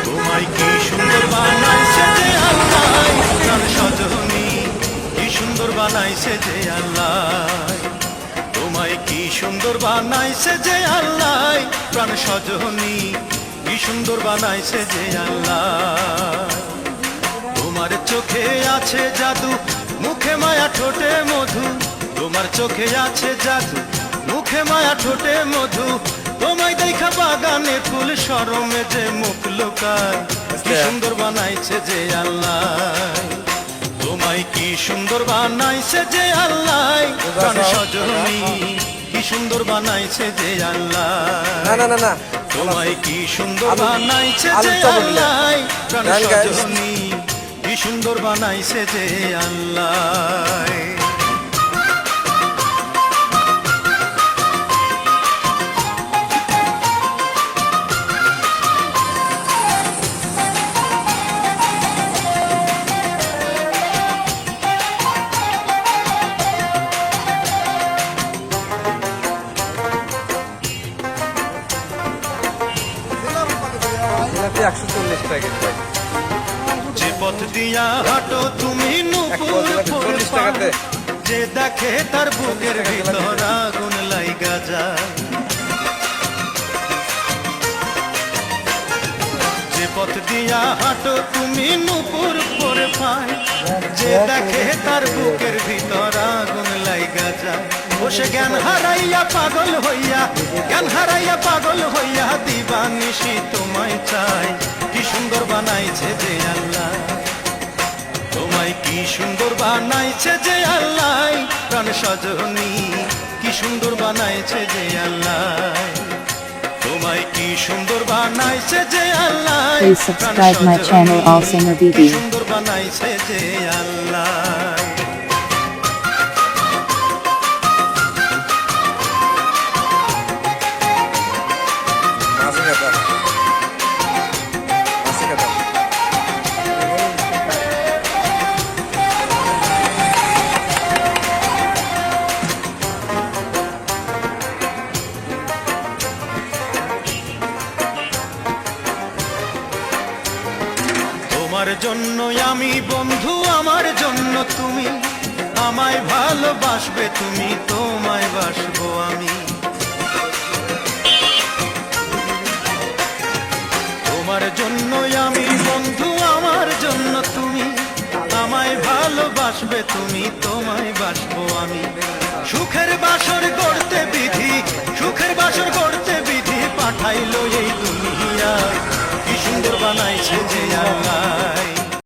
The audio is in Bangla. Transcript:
তোমায় কি সুন্দর বানাইছে যে আল্লাহ, প্রাণ সজনী কি সুন্দর বানাইছে যে আল্লাহ। তোমায় কি সুন্দর বানাইছে যে আল্লাহ, প্রাণ সজনী কি সুন্দর বানাইছে যে আল্লাহ। তোমার চোখে আছে জাদু, মুখে মায়া ঠোঁটে মধু। তোমার চোখে আছে জাদু, মুখে মায়া ঠোঁটে মধু। তোমায় দেখা বাগানে ফুল শরমে যে মুখ লোকায়। কি সুন্দর বানাইছে যে আল্লাহ, তোমায় কি সুন্দর বানাইছে যে আল্লাহ, প্রাণ সজনী কি সুন্দর বানাইছে যে আল্লাহ। তোমায় কি সুন্দর বানাইছে যে আল্লাহ, প্রাণ সজনী কি সুন্দর বানাইছে যে আল্লাহ। যে পথ দিয়া হাঁটো তুমি নূপুর ফুল, যে দেখে তার বুকের ভিতর আগুন লাইগা যায়। যে পথ দিয়া হাঁটো তুমি নূপুর পরে পায়, যে দেখে তার বুকের ভিতর আগুন লাইগা যায়। বসে জ্ঞান হারাইয়া পাগল হইয়া, জ্ঞান হারাইয়া পাগল হইয়া দিবানিশি তোমায় চাই। কি সুন্দর বানাইছে যে আল্লাহ, তোমায় কি সুন্দর বানাইছে যে আল্লাহ, প্রাণ সজনী কি সুন্দর বানাইছে যে আল্লাহ। তোমায় কি সুন্দর বানাইছে যে আল্লাহ, Please subscribe my channel All Singer কি BB. সুন্দর বানাইছে যে আল্লাহ। তোমার জন্য আমি বন্ধু, আমার জন্য তুমি। আমায় ভালোবাসবে তুমি, তোমায় বাসবো আমি। তোমার জন্য আমি বন্ধু, আমার জন্য তুমি। আমায় ভালোবাসবে তুমি, তোমায় বাসবো আমি। সুখের বাসর